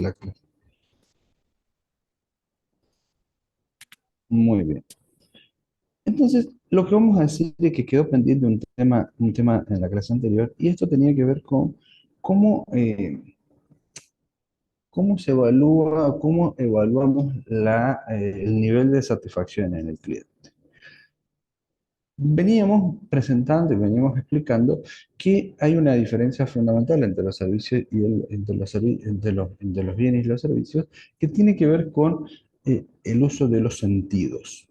la clase. Muy bien. Entonces, lo que vamos a decir es que quedó pendiente un tema en la clase anterior, y esto tenía que ver con cómo, cómo se evalúa, cómo evaluamos el nivel de satisfacción en el cliente. Veníamos presentando y veníamos explicando que hay una diferencia fundamental entre los servicios y entre los bienes y los servicios, que tiene que ver con el uso de los sentidos.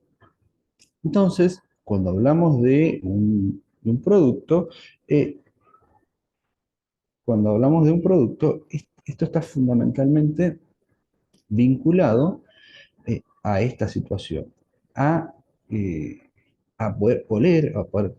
Entonces, cuando hablamos de un producto, eh, esto está fundamentalmente vinculado a esta situación, a, eh, a poder oler, a poder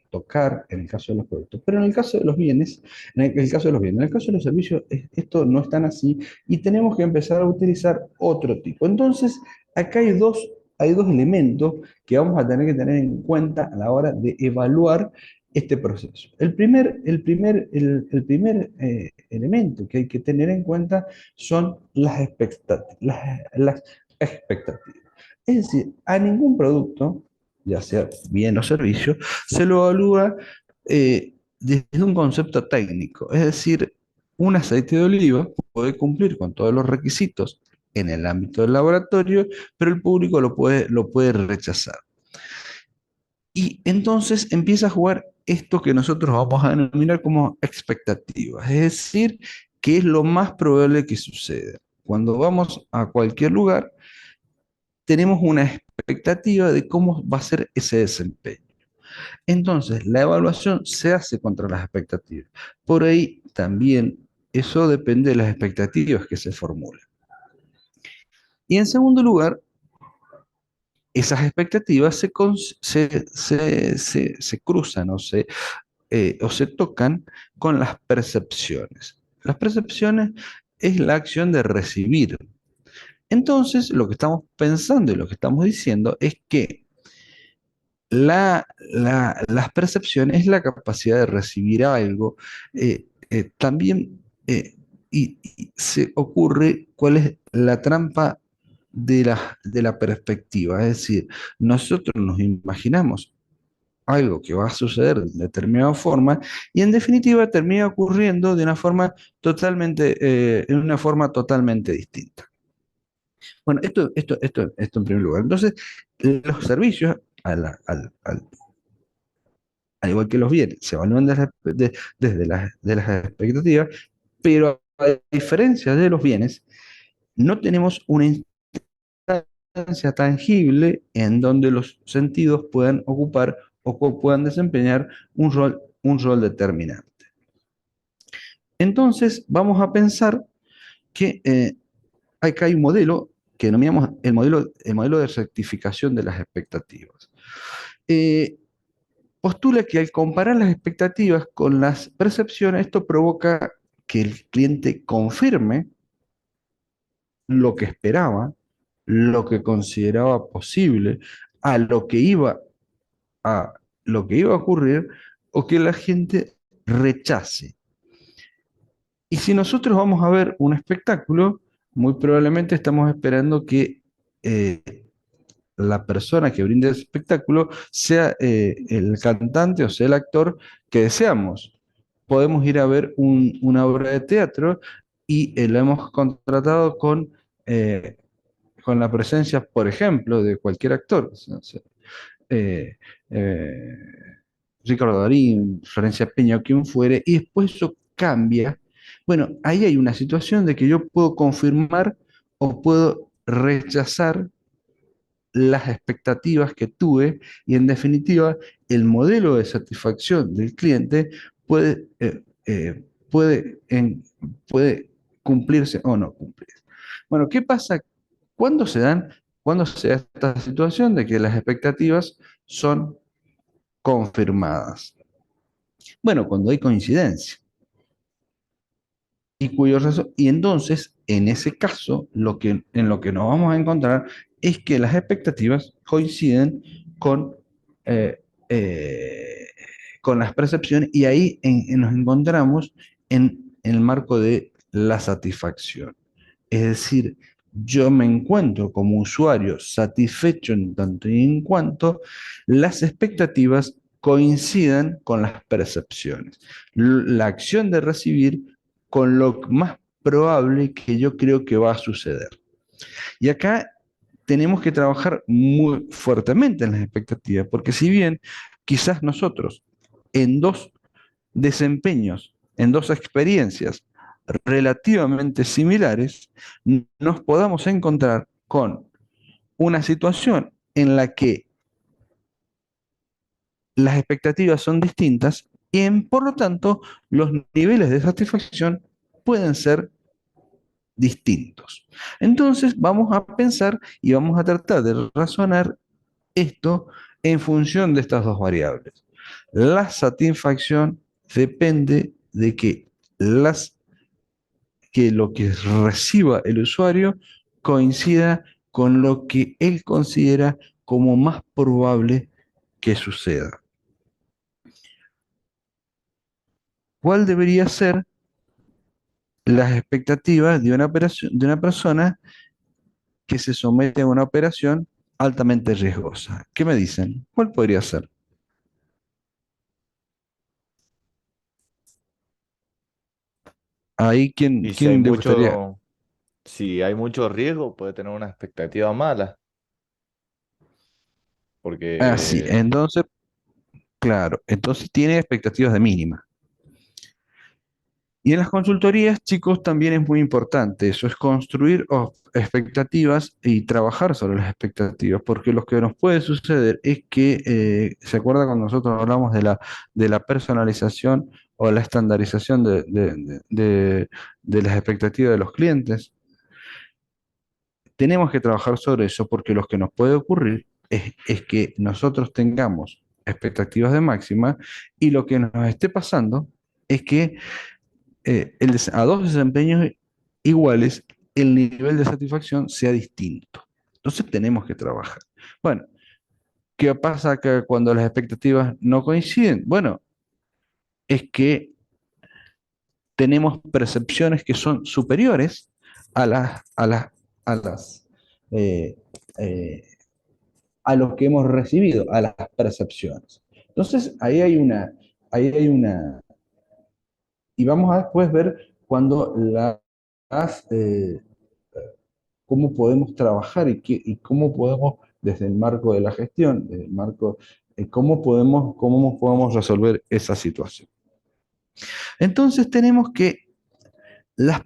tocar en el caso de los productos. Pero en el caso de los bienes, en el caso de los servicios, esto no es tan así, y tenemos que empezar a utilizar otro tipo. Entonces, acá hay dos elementos que vamos a tener que tener en cuenta a la hora de evaluar este proceso. El primer elemento que hay que tener en cuenta son las expectativas. Es decir, a ningún producto, ya sea bien o servicio, se lo evalúa desde un concepto técnico. Es decir, un aceite de oliva puede cumplir con todos los requisitos en el ámbito del laboratorio, pero el público lo puede rechazar. Y entonces empieza a jugar esto que nosotros vamos a denominar como expectativas, es decir, qué es lo más probable que suceda. Cuando vamos a cualquier lugar, tenemos una expectativa de cómo va a ser ese desempeño. Entonces, la evaluación se hace contra las expectativas. Por ahí también eso depende de las expectativas que se formulan. Y en segundo lugar, esas expectativas se cruzan o se tocan con las percepciones. Las percepciones es la acción de recibir. Entonces, lo que estamos pensando y lo que estamos diciendo es que las percepciones es la capacidad de recibir algo. También y se ocurre cuál es la trampa de la perspectiva. Es decir, nosotros nos imaginamos algo que va a suceder de determinada forma, y en definitiva termina ocurriendo de una forma en una forma totalmente distinta. Bueno, esto en primer lugar. Entonces, los servicios, al igual que los bienes, se evalúan desde de las expectativas, pero a diferencia de los bienes, no tenemos una instancia tangible en donde los sentidos puedan ocupar puedan desempeñar un rol determinante. Entonces, vamos a pensar que acá hay un modelo que denominamos el modelo de rectificación de las expectativas. Eh, Postula que al comparar las expectativas con las percepciones, esto provoca que el cliente confirme lo que esperaba, lo que consideraba posible, a lo que iba a lo que iba a ocurrir, o que la gente rechace. Y si nosotros vamos a ver un espectáculo, muy probablemente estamos esperando que eh, la persona que brinda el espectáculo sea el cantante o sea el actor que deseamos. Podemos ir a ver una obra de teatro y lo hemos contratado eh, con la presencia, por ejemplo, de cualquier actor. O sea, eh, eh, Ricardo Darín, Florencia Peña o quien fuere, y después eso cambia. Bueno, ahí hay una situación de que yo puedo confirmar o puedo rechazar las expectativas que tuve, y en definitiva el modelo de satisfacción del cliente puede, puede cumplirse o no cumplirse. Bueno, ¿qué pasa cuando cuando se da esta situación de que las expectativas son confirmadas? Bueno, cuando hay coincidencia. Y entonces, en ese caso, en lo que nos vamos a encontrar es que las expectativas coinciden con, eh, eh, con las percepciones, y ahí nos encontramos en el marco de la satisfacción. Es decir, yo me encuentro como usuario satisfecho en tanto y en cuanto las expectativas coincidan con las percepciones. La acción de recibir con lo más probable que yo creo que va a suceder. Y acá tenemos que trabajar muy fuertemente en las expectativas, porque si bien quizás nosotros en dos desempeños, en dos experiencias relativamente similares, nos podamos encontrar con una situación en la que las expectativas son distintas y por lo tanto los niveles de satisfacción pueden ser distintos. Entonces vamos a pensar y vamos a tratar de razonar esto en función de estas dos variables. La satisfacción depende de que lo que reciba el usuario coincida con lo que él considera como más probable que suceda. ¿Cuál debería ser las expectativas de una persona que se somete a una operación altamente riesgosa? ¿Qué me dicen? ¿Cuál podría ser? Ahí, Y quién le gustaría? si hay mucho riesgo, puede tener una expectativa mala, Ah, sí, porque entonces, claro, entonces tiene expectativas de mínima. Y en las consultorías, chicos, también es muy importante eso, es construir expectativas y trabajar sobre las expectativas, porque lo que nos puede suceder es que, ¿se acuerda cuando nosotros hablamos de la personalización o la estandarización de las expectativas de los clientes? Tenemos que trabajar sobre eso porque lo que nos puede ocurrir es que nosotros tengamos expectativas de máxima y lo que nos esté pasando es que a dos desempeños iguales, el nivel de satisfacción sea distinto. Entonces tenemos que trabajar. Bueno, ¿qué pasa acá cuando las expectativas no coinciden? Bueno, es que tenemos percepciones que son superiores a las, eh, eh, a lo que hemos recibido, a las percepciones. Entonces, ahí hay una, y vamos a después ver cuando las, cómo podemos trabajar y cómo podemos, desde el marco de la gestión, desde el marco, cómo podemos resolver esa situación. Entonces tenemos que la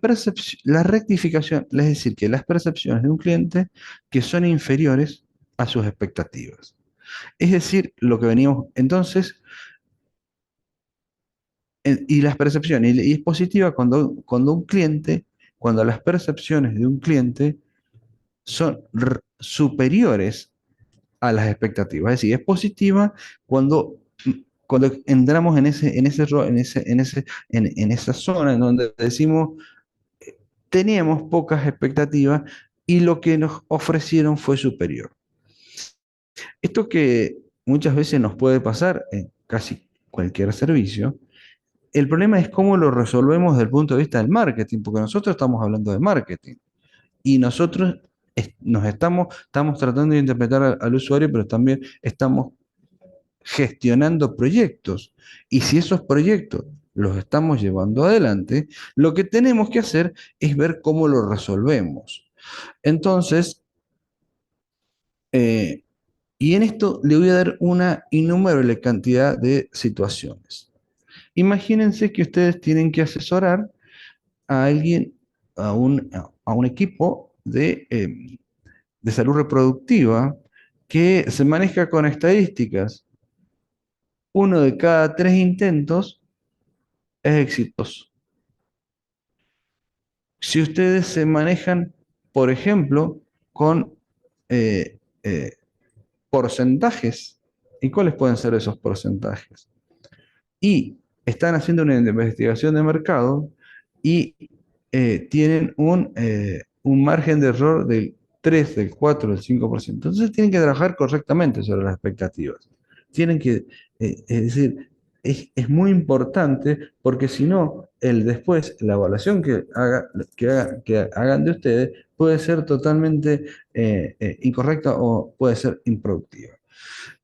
rectificación, es decir, que las percepciones de un cliente que son inferiores a sus expectativas. Es decir, lo que venimos, entonces, y las percepciones, y es positiva cuando un cliente, cuando las percepciones de un cliente son superiores a las expectativas. Es decir, es positiva cuando, cuando entramos en esa zona en donde decimos, teníamos pocas expectativas y lo que nos ofrecieron fue superior. Esto que muchas veces nos puede pasar en casi cualquier servicio, el problema es cómo lo resolvemos desde el punto de vista del marketing, porque nosotros estamos hablando de marketing y nosotros estamos tratando de interpretar al usuario, pero también estamos gestionando proyectos. Y si esos proyectos los estamos llevando adelante, lo que tenemos que hacer es ver cómo lo resolvemos. Entonces, eh, y en esto le voy a dar una innumerable cantidad de situaciones. Imagínense que ustedes tienen que asesorar a alguien, a un equipo de salud reproductiva que se maneja con estadísticas. Uno de cada tres intentos es exitoso. Si ustedes se manejan, por ejemplo, con eh, eh, porcentajes, ¿y cuáles pueden ser esos porcentajes? Y están haciendo una investigación de mercado y tienen un margen de error del 3, del 4, del 5%. Entonces tienen que trabajar correctamente sobre las expectativas. Tienen que, es decir, es muy importante porque si no, el después, la evaluación que hagan de ustedes puede ser totalmente incorrecta o puede ser improductiva.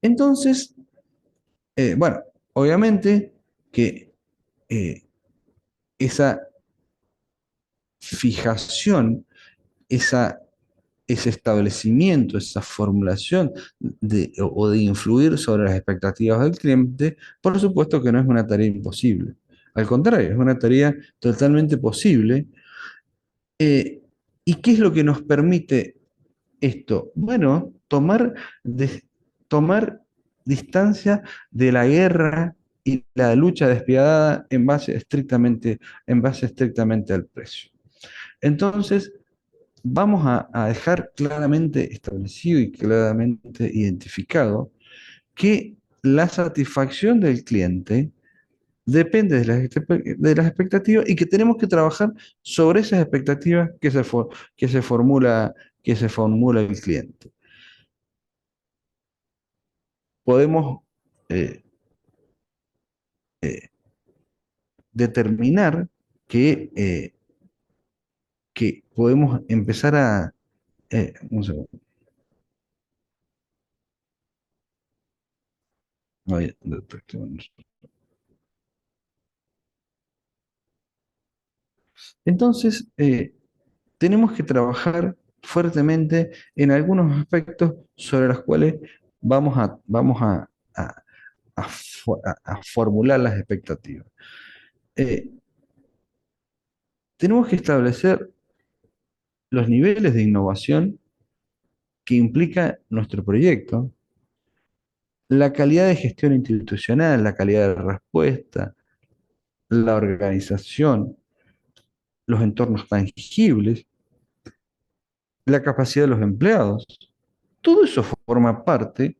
Entonces, bueno, obviamente que eh, esa fijación, esa, ese establecimiento, esa formulación o de influir sobre las expectativas del cliente, por supuesto que no es una tarea imposible. Al contrario, es una tarea totalmente posible. Eh, ¿Y qué es lo que nos permite esto? Bueno, tomar distancia de la guerra y la lucha despiadada en base estrictamente al precio. Entonces, vamos a dejar claramente establecido y claramente identificado que la satisfacción del cliente depende de las expectativas y que tenemos que trabajar sobre esas expectativas que se formula, que se formula el cliente. Podemos eh, eh, determinar que podemos empezar a... un segundo. Ay, entonces, tenemos que trabajar fuertemente en algunos aspectos sobre los cuales vamos a formular las expectativas. Eh, Tenemos que establecer los niveles de innovación que implica nuestro proyecto, la calidad de gestión institucional, la calidad de respuesta, la organización, los entornos tangibles, la capacidad de los empleados. Todo eso forma parte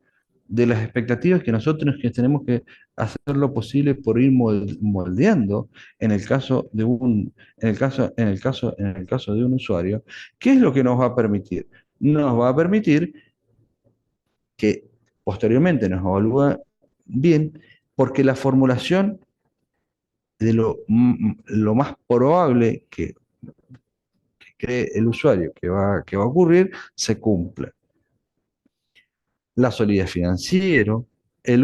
de las expectativas que nosotros que tenemos que hacer lo posible por ir moldeando en el caso de en el caso de un usuario. ¿Qué es lo que nos va a permitir? Nos va a permitir que posteriormente nos evalúe bien, porque la formulación de lo más probable que cree el usuario que va a ocurrir se cumpla. La solidez financiera, el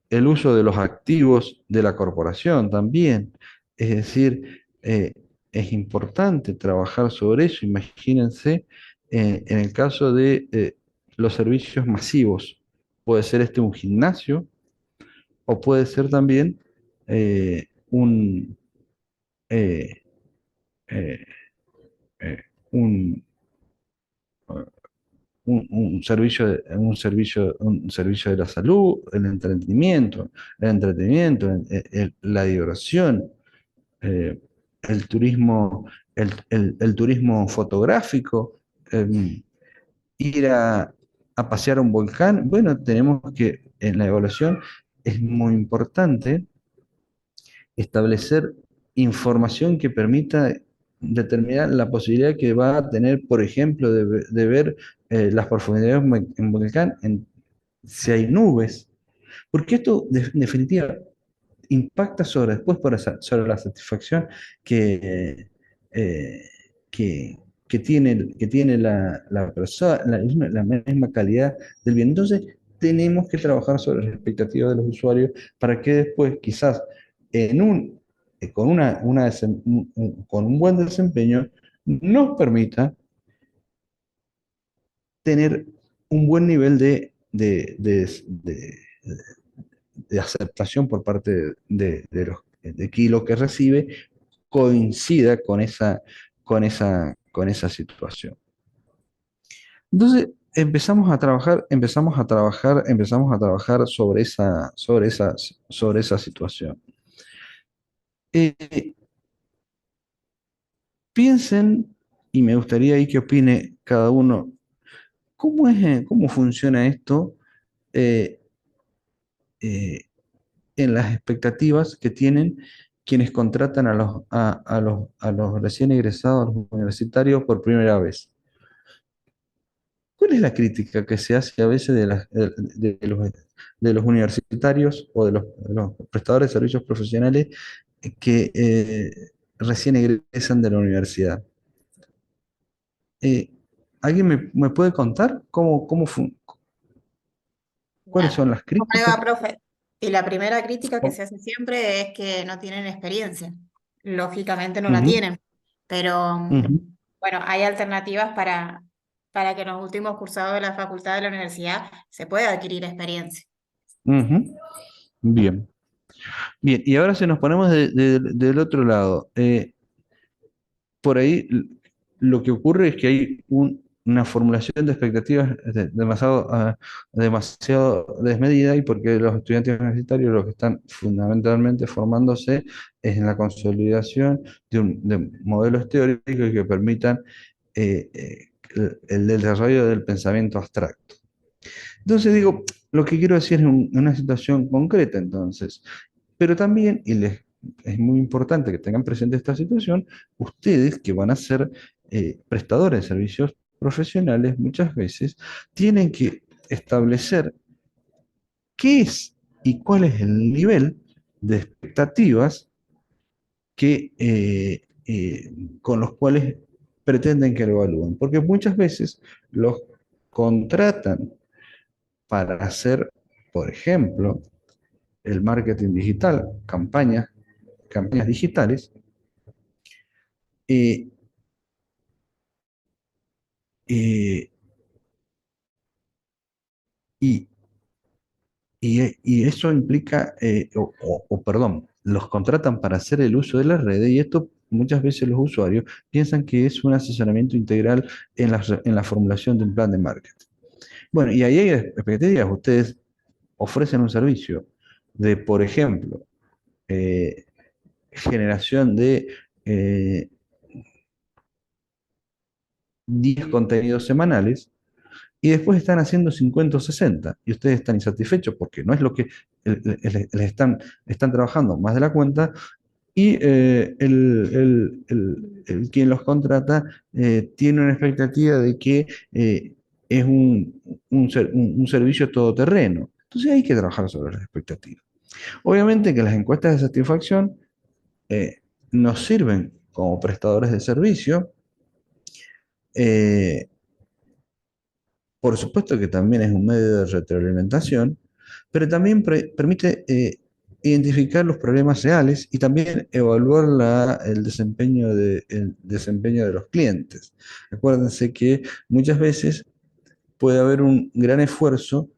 el uso de los activos de la corporación también. Es decir, es importante trabajar sobre eso. Imagínense en el caso de los servicios masivos. Puede ser este un gimnasio o puede ser también un, eh, eh, eh, un, un servicio de la salud, el entretenimiento, la diversión, eh, el turismo, el turismo fotográfico, ir a pasear a un volcán. Bueno, tenemos que en la evaluación es muy importante establecer información que permita determinar la posibilidad que va a tener, por ejemplo, de ver las profundidades en volcán, si hay nubes, porque esto en definitiva impacta sobre la satisfacción que, eh, que tiene la persona, la misma calidad del bien. Entonces, tenemos que trabajar sobre las expectativas de los usuarios para que después, quizás, en con, con un buen desempeño, nos permita tener un buen nivel de aceptación por parte de que lo que recibe coincida con esa situación. Entonces empezamos a trabajar sobre esa situación. Eh, Piensen, y me gustaría ahí que opine cada uno, cómo funciona esto eh, eh, en las expectativas que tienen quienes contratan a los recién egresados, a los universitarios por primera vez. ¿Cuál es la crítica que se hace a veces de los universitarios o de los prestadores de servicios profesionales que recién egresan de la universidad? Eh, ¿Alguien me puede contar cuáles Nada. son las ¿Cómo le va, críticas? profe? Y la primera crítica que Oh, se hace siempre es que no tienen experiencia. Lógicamente no la ujú, tienen, pero ujú, bueno, hay alternativas para que en los últimos cursados de la facultad de la universidad se pueda adquirir experiencia. ujú. Bien, bien. Y ahora si nos ponemos del otro lado, por ahí lo que ocurre es que hay una formulación de expectativas demasiado desmedida y porque los estudiantes universitarios lo que están fundamentalmente formándose es en la consolidación de modelos teóricos que permitan el desarrollo del pensamiento abstracto. Entonces digo, lo que quiero decir es una situación concreta entonces, pero también, es muy importante que tengan presente esta situación, ustedes que van a ser prestadores de servicios profesionales muchas veces tienen que establecer qué es y cuál es el nivel de expectativas con los cuales pretenden que lo evalúen, porque muchas veces los contratan para hacer, por ejemplo, el marketing digital, campañas digitales, eh, eh, y, y eso implica, perdón, los contratan para hacer el uso de las redes y esto muchas veces los usuarios piensan que es un asesoramiento integral en la formulación de un plan de marketing. Bueno, y ahí hay expectativas. Ustedes ofrecen un servicio de, por ejemplo, eh, generación de eh, 10 contenidos semanales y después están haciendo 50 o 60 y ustedes están insatisfechos porque no es lo que están trabajando más de la cuenta y quien los contrata tiene una expectativa de que es un servicio todoterreno. Entonces hay que trabajar sobre las expectativas. Obviamente que las encuestas de satisfacción nos sirven como prestadores de servicio. eh, Por supuesto que también es un medio de retroalimentación, pero también permite identificar los problemas reales y también evaluar el desempeño de los clientes. Acuérdense que muchas veces puede haber un gran esfuerzo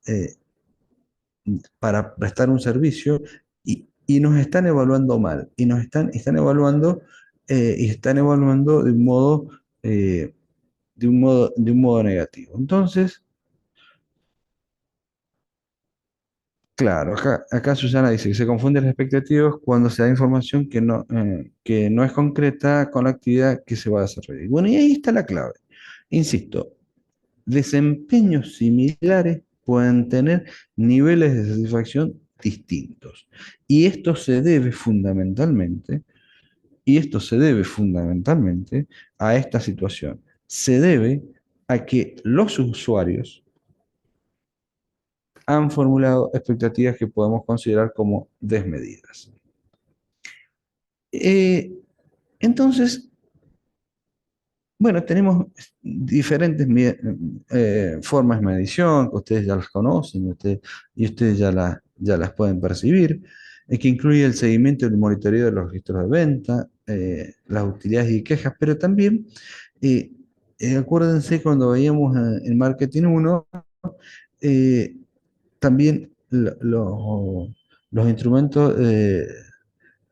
eh, para prestar un servicio y nos están evaluando mal, y están evaluando están evaluando eh, de un modo negativo. Entonces, claro, acá Susana dice que se confunden las expectativas cuando se da información que no es concreta con la actividad que se va a desarrollar. Y bueno, y ahí está la clave. Insisto, desempeños similares pueden tener niveles de satisfacción distintos. Y esto se debe fundamentalmente, y esto se debe fundamentalmente a esta situación. Se debe a que los usuarios han formulado expectativas que podemos considerar como desmedidas. Eh, entonces, bueno, tenemos diferentes formas de medición que ustedes ya las conocen y ustedes ya las pueden percibir, que incluye el seguimiento y el monitoreo de los registros de venta, las utilidades y quejas, pero también, eh, acuérdense cuando veíamos en Marketing 1, eh, también los instrumentos,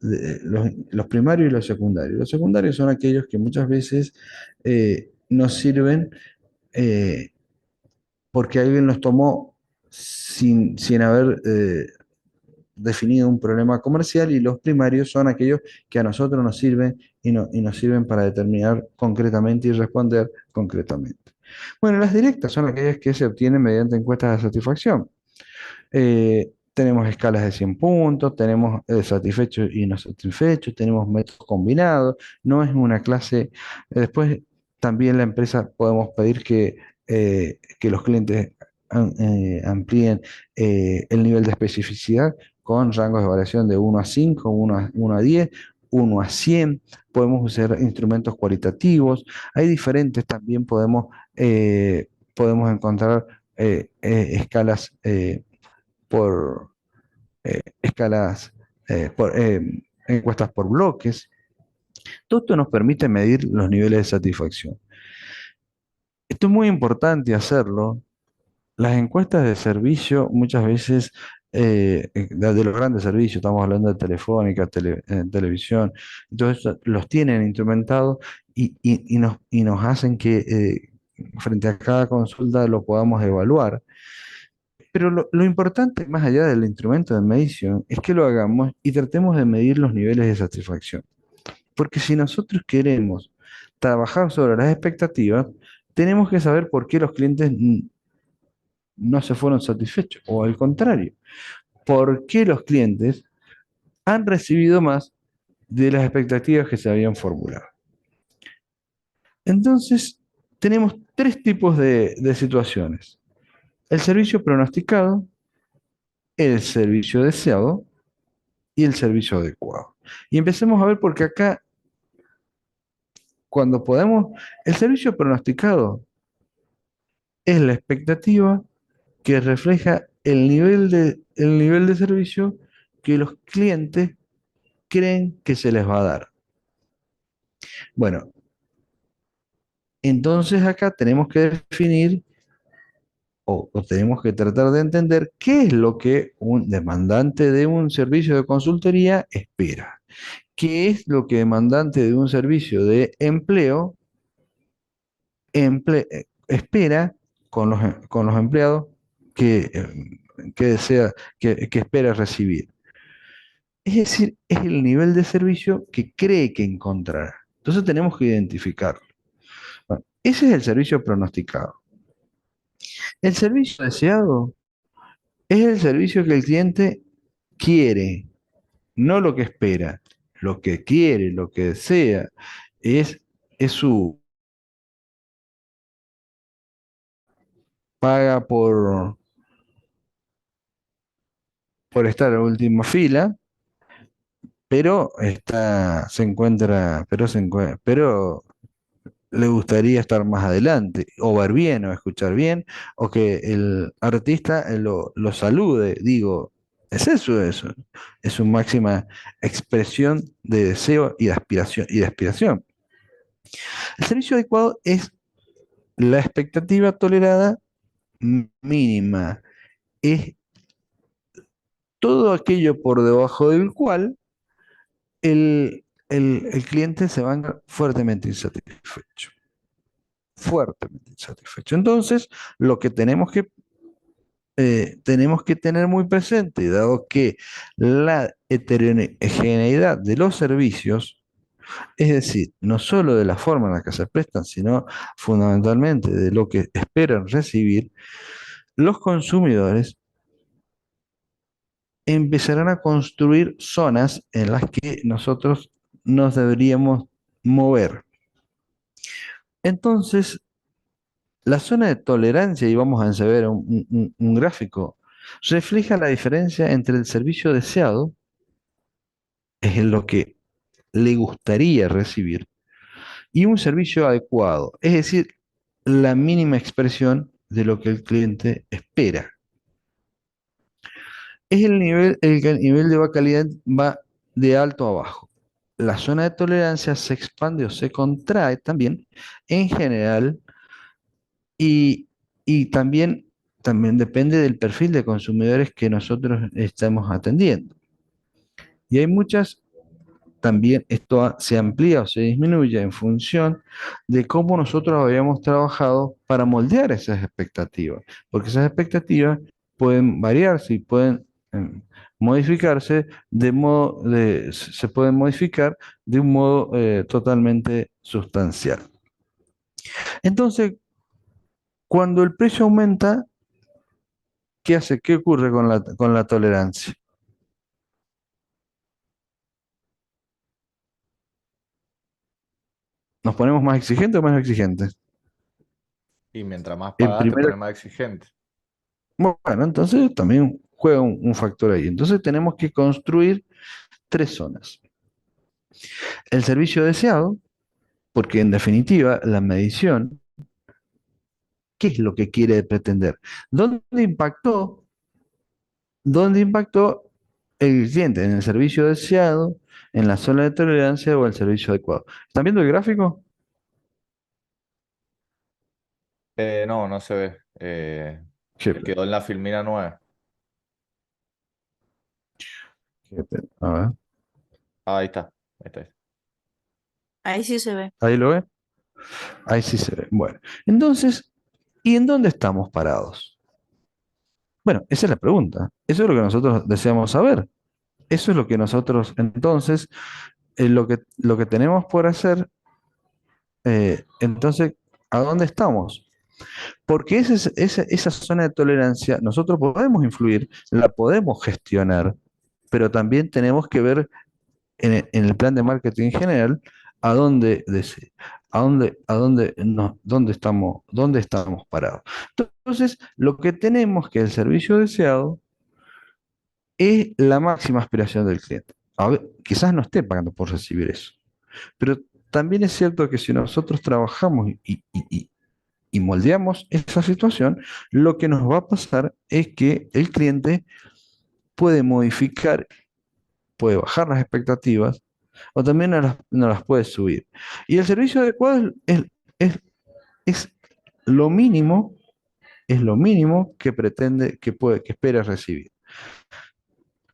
los primarios y los secundarios. Los secundarios son aquellos que muchas veces nos sirven eh, porque alguien los tomó sin haber definido un problema comercial y los primarios son aquellos que a nosotros nos sirven y nos sirven para determinar concretamente y responder concretamente. Bueno, las directas son aquellas que se obtienen mediante encuestas de satisfacción. Tenemos escalas de 100 puntos, tenemos satisfechos y no satisfechos, tenemos métodos combinados, no es una clase. Después también la empresa podemos pedir que que los clientes amplíen el nivel de especificidad con rangos de variación de 1 a 5, 1 a 10, 1 a 100. Podemos usar instrumentos cualitativos. Hay diferentes, también podemos encontrar escalas por escalas, encuestas por bloques. Todo esto nos permite medir los niveles de satisfacción. Esto es muy importante hacerlo. Las encuestas de servicio muchas veces, de los grandes servicios, estamos hablando de Telefónica, televisión, entonces los tienen instrumentados y nos hacen que frente a cada consulta lo podamos evaluar. Pero lo importante, más allá del instrumento de medición, es que lo hagamos y tratemos de medir los niveles de satisfacción. Porque si nosotros queremos trabajar sobre las expectativas, tenemos que saber por qué los clientes no se fueron satisfechos, o al contrario, por qué los clientes han recibido más de las expectativas que se habían formulado. Entonces, tenemos tres tipos de situaciones: el servicio pronosticado, el servicio deseado y el servicio adecuado. Y empecemos a ver, porque acá, cuando podemos, el servicio pronosticado es la expectativa que refleja el nivel de servicio que los clientes creen que se les va a dar. Bueno, entonces acá tenemos que definir o tenemos que tratar de entender qué es lo que un demandante de un servicio de consultoría espera. ¿Qué es lo que demandante de un servicio de empleo espera con los empleados que desea, que espera recibir? Es decir, es el nivel de servicio que cree que encontrará. Entonces tenemos que identificarlo. Bueno, ese es el servicio pronosticado. El servicio deseado es el servicio que el cliente quiere, no lo que espera. Lo que quiere, lo que desea, es su paga por estar en última fila, pero pero le gustaría estar más adelante, o ver bien, o escuchar bien, o que el artista lo salude. Digo, eso. Es su máxima expresión de deseo y de aspiración. El servicio adecuado es la expectativa tolerada mínima. Es todo aquello por debajo del cual el cliente se va fuertemente insatisfecho. Fuertemente insatisfecho. Entonces, lo que tenemos que tener muy presente, dado que la heterogeneidad de los servicios, es decir, no solo de la forma en la que se prestan, sino fundamentalmente de lo que esperan recibir, los consumidores empezarán a construir zonas en las que nosotros nos deberíamos mover. Entonces, la zona de tolerancia, y vamos a ver un gráfico, refleja la diferencia entre el servicio deseado, es lo que le gustaría recibir, y un servicio adecuado, es decir, la mínima expresión de lo que el cliente espera. Es el nivel de calidad va de alto a bajo. La zona de tolerancia se expande o se contrae también en general, y, y también depende del perfil de consumidores que nosotros estamos atendiendo. Y hay muchas, también esto se amplía o se disminuye en función de cómo nosotros habíamos trabajado para moldear esas expectativas, porque esas expectativas pueden variarse y pueden modificarse se pueden modificar de un modo totalmente sustancial. Entonces, cuando el precio aumenta, ¿qué hace? ¿Qué ocurre con la tolerancia? ¿Nos ponemos más exigentes o menos exigentes? Y mientras más En pagas, te primera, pones más exigente. bueno, entonces también juega un factor ahí. Entonces tenemos que construir tres zonas. El servicio deseado, porque en definitiva la medición, ¿qué es lo que quiere pretender? ¿Dónde impactó? ¿Dónde impactó el cliente? ¿En el servicio deseado, en la zona de tolerancia o el servicio adecuado? ¿Están viendo el gráfico? No, no se ve. Qué Se pena, quedó en la filmina 9. qué pena. A ver, Ah, ahí está. Ahí está. Ahí sí se ve. ¿ahí lo ve? Ahí sí se ve. Bueno, entonces, ¿y en dónde estamos parados? Bueno, esa es la pregunta. Eso es lo que nosotros deseamos saber. Eso es lo que nosotros, entonces, lo que tenemos por hacer, entonces, ¿a dónde estamos? Porque esa zona de tolerancia nosotros podemos influir, la podemos gestionar, pero también tenemos que ver en el plan de marketing en general a dónde, dónde estamos parados. Entonces, lo que tenemos que el servicio deseado es la máxima aspiración del cliente. A ver, quizás no esté pagando por recibir eso, pero también es cierto que si nosotros trabajamos y moldeamos esa situación, lo que nos va a pasar es que el cliente puede modificar, puede bajar las expectativas o también no las puede subir. Y el servicio adecuado es, es lo mínimo, es lo mínimo que pretende, que espera recibir.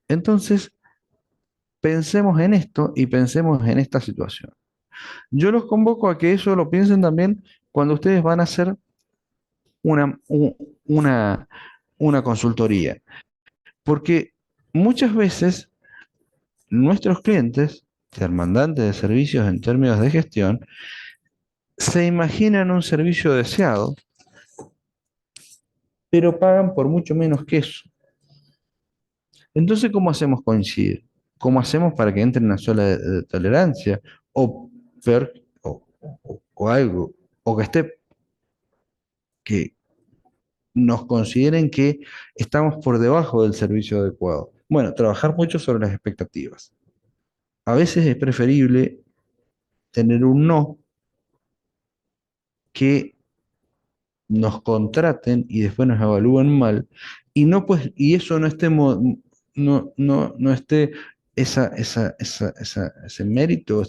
Entonces, pensemos en esto y pensemos en esta situación. Yo los convoco a que eso lo piensen también cuando ustedes van a hacer una, u- una, una consultoría, porque muchas veces nuestros clientes, demandantes de servicios en términos de gestión, se imaginan un servicio deseado, pero pagan por mucho menos que eso. Entonces, ¿cómo hacemos coincidir? ¿Cómo hacemos para que entre en una sola de tolerancia? O, peor, o algo, o que esté, que nos consideren que estamos por debajo del servicio adecuado. Bueno, trabajar mucho sobre las expectativas. A veces es preferible tener un no que nos contraten y después nos evalúen mal y no pues y eso no esté no esté ese mérito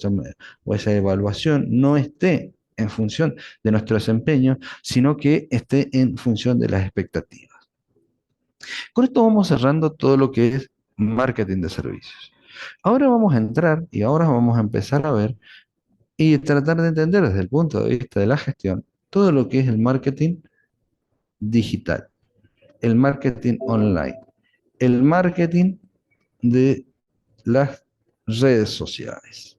o esa evaluación no esté en función de nuestro desempeño, sino que esté en función de las expectativas. Con esto vamos cerrando todo lo que es marketing de servicios. Ahora vamos a entrar y ahora vamos a empezar a ver y tratar de entender desde el punto de vista de la gestión todo lo que es el marketing digital, el marketing online, el marketing de las redes sociales.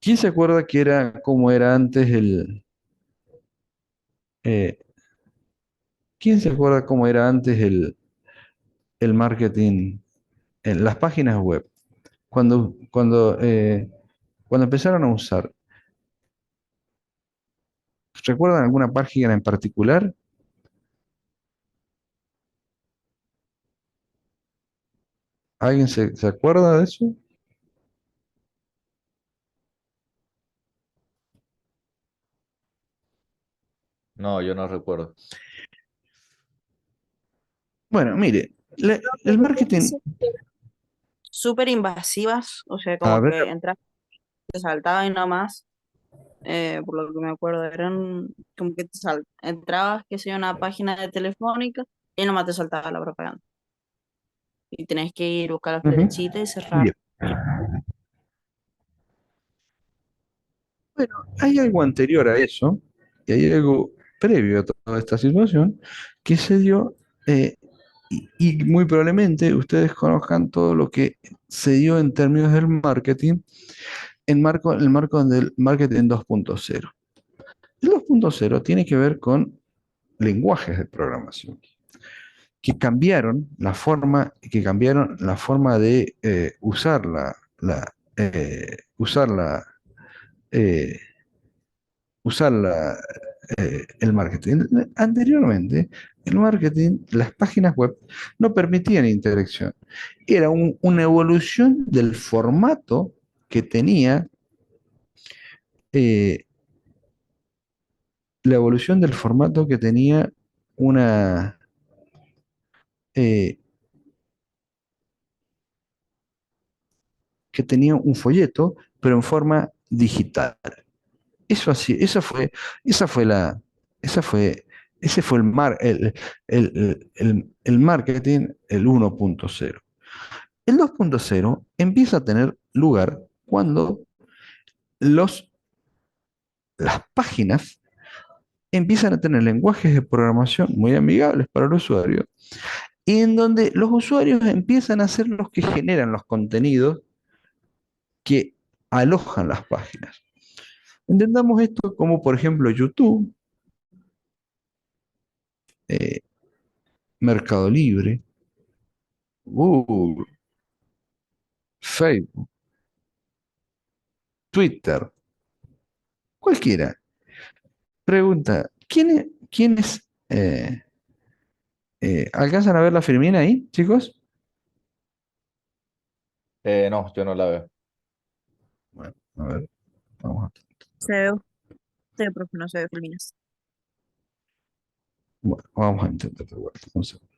¿Quién se acuerda que era como era antes eh, ¿quién se acuerda cómo era antes el marketing en las páginas web? Cuando empezaron a usar, ¿recuerdan alguna página en particular? ¿Alguien se acuerda de eso? No, yo no recuerdo. Bueno, mire, el marketing, Súper invasivas, o sea, a como ver, que entras, te saltaba y nada más, por lo que me acuerdo, eran como que entrabas, que sé yo, una página de Telefónica y nomás te saltaba la propaganda. Y tenés que ir, buscar la ujú, flechita y cerrar. bien. Bueno, hay algo anterior a eso, y hay algo previo a toda esta situación, que se dio, y muy probablemente ustedes conozcan todo lo que se dio en términos del marketing, en el marco del marketing 2.0. El 2.0 tiene que ver con lenguajes de programación, que cambiaron la forma de usar la, usar la, eh, usar el marketing. Anteriormente, el marketing, las páginas web no permitían interacción. Era una evolución del formato que tenía, eh, la evolución del formato que tenía una, eh, que tenía un folleto, pero en forma digital. Eso así, esa fue la, esa fue, ese fue el marketing, el 1.0. El 2.0 empieza a tener lugar cuando los, las páginas empiezan a tener lenguajes de programación muy amigables para el usuario, y en donde los usuarios empiezan a ser los que generan los contenidos que alojan las páginas. Entendamos esto como, por ejemplo, YouTube, eh, Mercado Libre, Google, Facebook, Twitter, cualquiera. Pregunta, ¿quiénes alcanzan a ver la Firmina ahí, chicos? No, yo no la veo. Bueno, a ver, vamos a, Se ve usted, profe, no se ve Filminas. bueno, vamos a intentar de vuelta. Un segundo.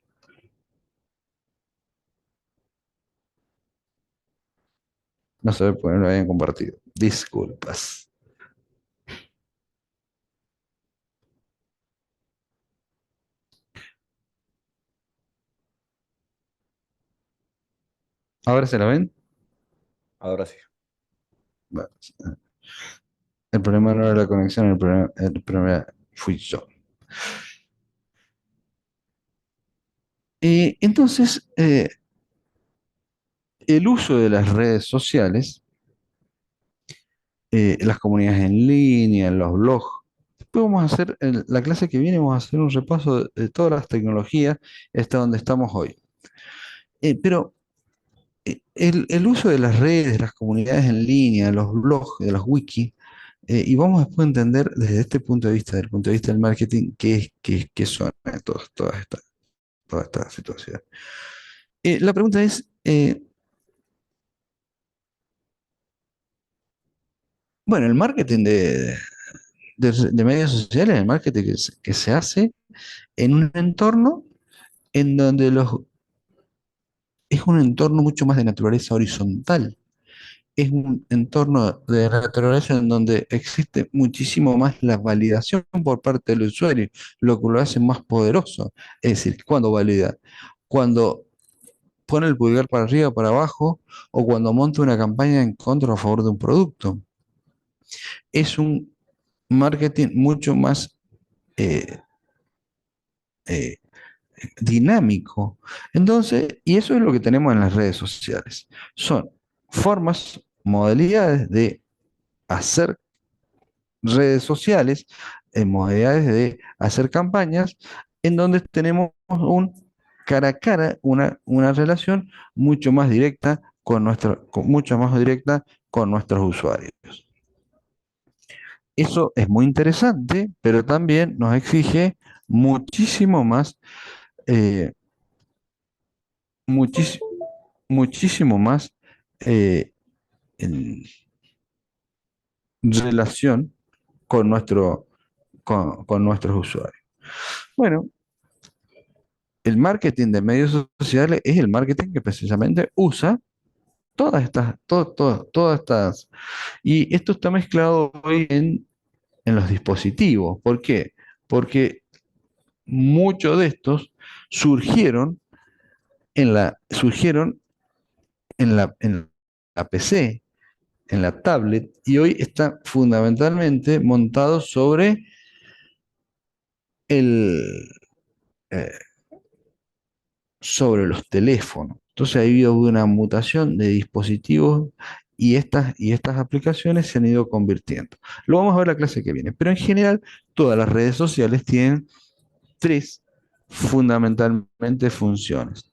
No se ve porque no lo habían compartido. Disculpas. ¿Ahora se la ven? Ahora sí. Bueno, el problema no era la conexión, el problema fui yo. Y entonces, el uso de las redes sociales, las comunidades en línea, los blogs. Después vamos a hacer, en la clase que viene, vamos a hacer un repaso de todas las tecnologías hasta donde estamos hoy. Pero el uso de las redes, las comunidades en línea, los blogs, de los wikis, y vamos después a entender desde este punto de vista, desde el punto de vista del marketing, qué son toda esta situación. La pregunta es, bueno, el marketing de medios sociales, el marketing que se hace en un entorno en donde es un entorno mucho más de naturaleza horizontal. Es un entorno de naturaleza en donde existe muchísimo más la validación por parte del usuario, lo que lo hace más poderoso. Es decir, ¿cuándo valida? Cuando pone el pulgar para arriba o para abajo, o cuando monta una campaña en contra o a favor de un producto. Es un marketing mucho más eh, eh, dinámico. Entonces, y eso es lo que tenemos en las redes sociales. Son formas, modalidades de hacer redes sociales, modalidades de hacer campañas, en donde tenemos un cara a cara, una relación mucho más directa mucho más directa con nuestros usuarios. Eso es muy interesante, pero también nos exige muchísimo más, eh, muchísimo, muchísimo más eh, en relación con con nuestros usuarios. Bueno, el marketing de medios sociales es el marketing que precisamente usa todas estas, y esto está mezclado hoy en los dispositivos. ¿Por qué? Porque muchos de estos surgieron surgieron en la PC, en la tablet, y hoy está fundamentalmente montado el, eh, sobre los teléfonos. Entonces ha habido una mutación de dispositivos y estas aplicaciones se han ido convirtiendo. Lo vamos a ver la clase que viene, pero en general todas las redes sociales tienen tres fundamentalmente funciones.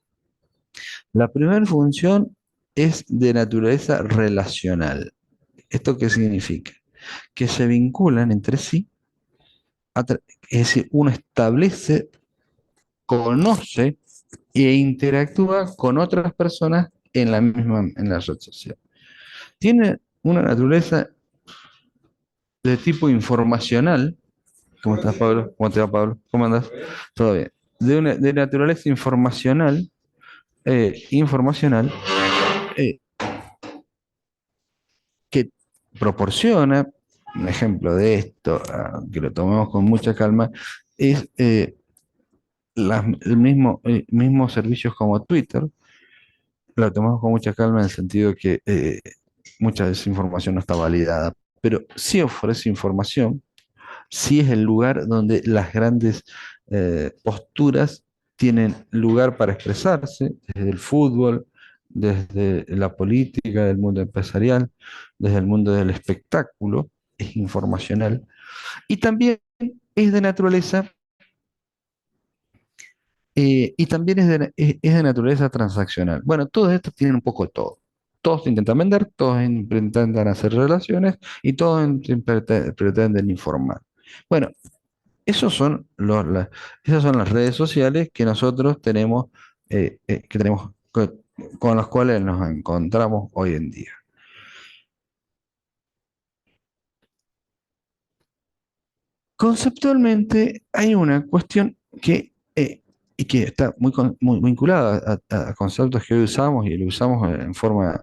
La primera función es de naturaleza relacional. ¿Esto qué significa? Que se vinculan entre sí es decir, uno establece, conoce e interactúa con otras personas en la red social. Tiene una naturaleza de tipo informacional. ¿Cómo estás, Pablo? ¿Cómo te va, Pablo? ¿Cómo andas? Todo bien. De naturaleza informacional, eh, que proporciona, un ejemplo de esto, que lo tomemos con mucha calma, es mismos servicios como Twitter, lo tomamos con mucha calma en el sentido que mucha de esa información no está validada, pero sí ofrece información, sí es el lugar donde las grandes posturas tienen lugar para expresarse, desde el fútbol, desde la política, del mundo empresarial, desde el mundo del espectáculo, es informacional, y también es de naturaleza, y también es de naturaleza transaccional. Bueno, todos estos tienen un poco de todo. Todos intentan vender, todos intentan hacer relaciones y todos pretenden informar. Bueno, esos son esas son las redes sociales que nosotros tenemos, con las cuales nos encontramos hoy en día. Conceptualmente hay una cuestión y que está muy vinculada a conceptos que hoy usamos y lo usamos en forma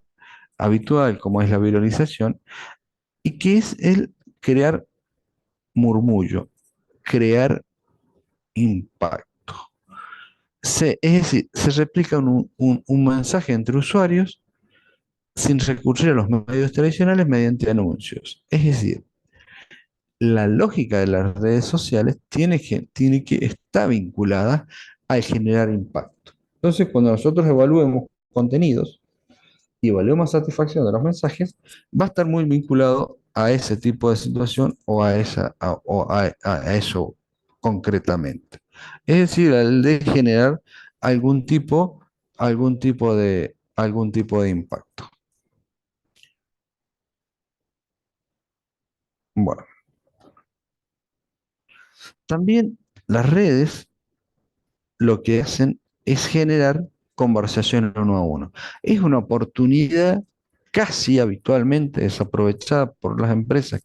habitual, como es la viralización, y que es el crear murmullo, crear impacto. Es decir, se replica un mensaje entre usuarios sin recurrir a los medios tradicionales mediante anuncios. Es decir, la lógica de las redes sociales tiene que estar vinculada al generar impacto. Entonces, cuando nosotros evaluemos contenidos y evaluemos satisfacción de los mensajes, va a estar muy vinculado a ese tipo de situación o a eso concretamente. Es decir, al de generar algún tipo, algún tipo de impacto. Bueno, también las redes lo que hacen es generar conversación uno a uno. Es una oportunidad casi habitualmente desaprovechada por las empresas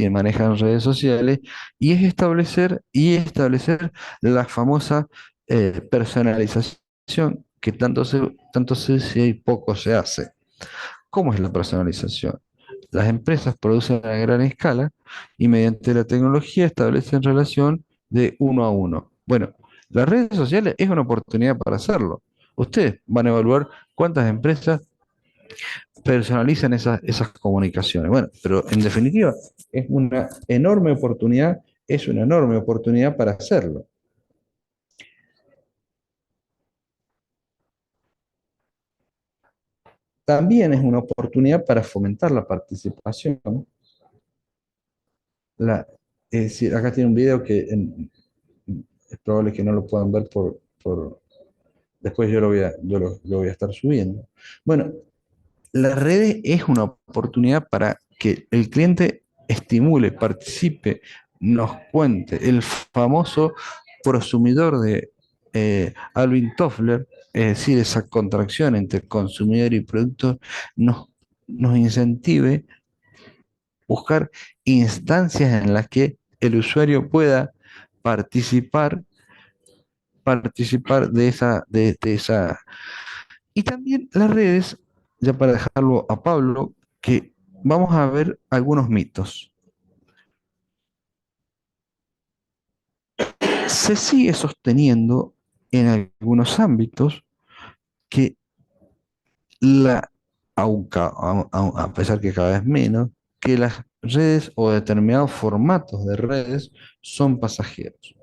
manejan redes sociales y establecer la famosa personalización que tanto se dice y poco se hace. ¿Cómo es la personalización? Las empresas producen a gran escala y mediante la tecnología establecen relación de uno a uno. Bueno, las redes sociales es una oportunidad para hacerlo. Ustedes van a evaluar cuántas empresas personalizan esas comunicaciones. Bueno, pero en definitiva es una enorme oportunidad para hacerlo. También es una oportunidad para fomentar la participación. La, es decir, acá tiene un video es probable que no lo puedan ver después yo lo voy a estar subiendo. Bueno, la red es una oportunidad para que el cliente estimule, participe, nos cuente. El famoso prosumidor de Alvin Toffler, es decir, esa contracción entre consumidor y productor, nos, nos incentive buscar instancias en las que el usuario pueda participar, participar de esa. Y también las redes, ya para dejarlo a Pablo, que vamos a ver algunos mitos. Se sigue sosteniendo en algunos ámbitos que la, a pesar que cada vez menos, que las redes o determinados formatos de redes son pasajeros.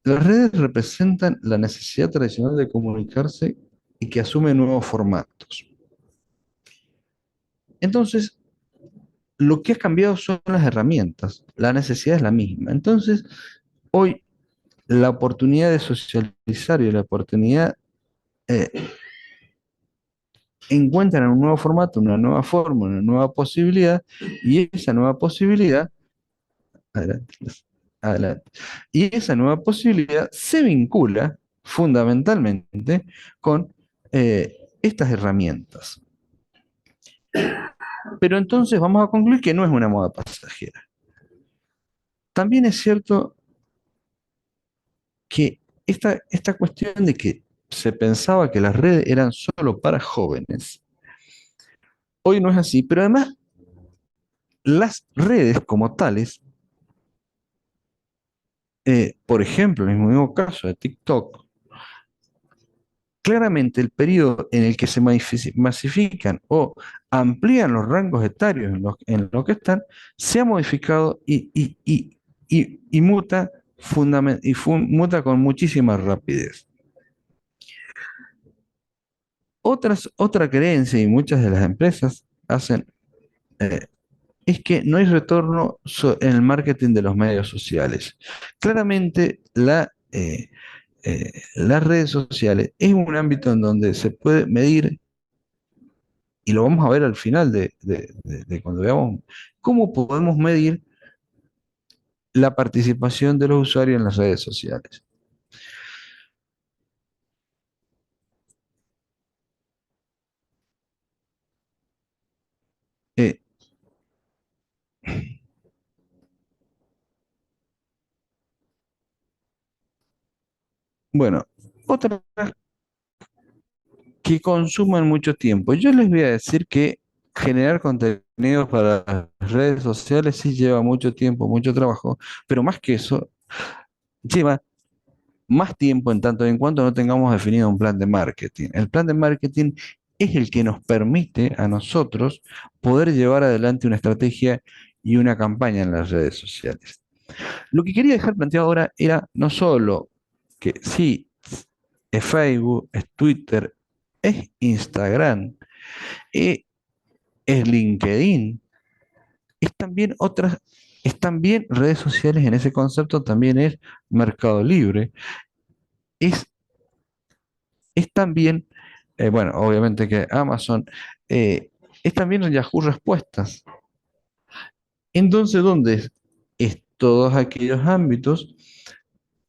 Las redes representan la necesidad tradicional de comunicarse y que asume nuevos formatos. Entonces, lo que ha cambiado son las herramientas, la necesidad es la misma. Entonces, hoy la oportunidad de socializar y la oportunidad eh, encuentran un nuevo formato, una nueva forma, una nueva posibilidad, y esa nueva posibilidad, adelante, adelante. Y esa nueva posibilidad se vincula fundamentalmente con estas herramientas. Pero entonces vamos a concluir que no es una moda pasajera. También es cierto que esta cuestión de que se pensaba que las redes eran solo para jóvenes, hoy no es así, pero además las redes como tales, por ejemplo, en el mismo caso de TikTok, claramente el periodo en el que se masifican o amplían los rangos etarios en los que están, se ha modificado y muta, muta con muchísima rapidez. Otra creencia y muchas de las empresas hacen eh, es que no hay retorno en el marketing de los medios sociales. Claramente las redes sociales es un ámbito en donde se puede medir, y lo vamos a ver al final de cuando veamos cómo podemos medir la participación de los usuarios en las redes sociales. Eh, bueno, otra que consuman mucho tiempo. Yo les voy a decir que generar contenido para las redes sociales sí lleva mucho tiempo, mucho trabajo, pero más que eso, lleva más tiempo en tanto en cuanto no tengamos definido un plan de marketing. El plan de marketing es el que nos permite a nosotros poder llevar adelante una estrategia y una campaña en las redes sociales. Lo que quería dejar planteado ahora era no solo que sí, es Facebook, es Twitter, es Instagram, eh, es LinkedIn, es también redes sociales en ese concepto, también es Mercado Libre, es, es también, bueno, obviamente que Amazon, es también Yahoo Respuestas. Entonces, ¿dónde es todos aquellos ámbitos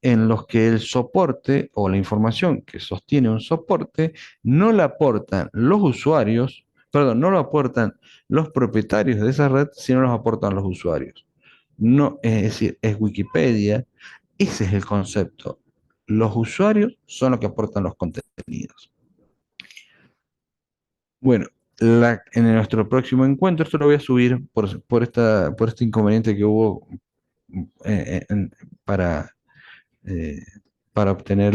en los que el soporte o la información que sostiene un soporte no la aportan los usuarios, perdón, no lo aportan los propietarios de esa red, sino los aportan los usuarios? No, es decir, es Wikipedia, ese es el concepto. Los usuarios son los que aportan los contenidos. Bueno, en nuestro próximo encuentro, esto lo voy a subir por este inconveniente que hubo eh, en- para, eh, para obtener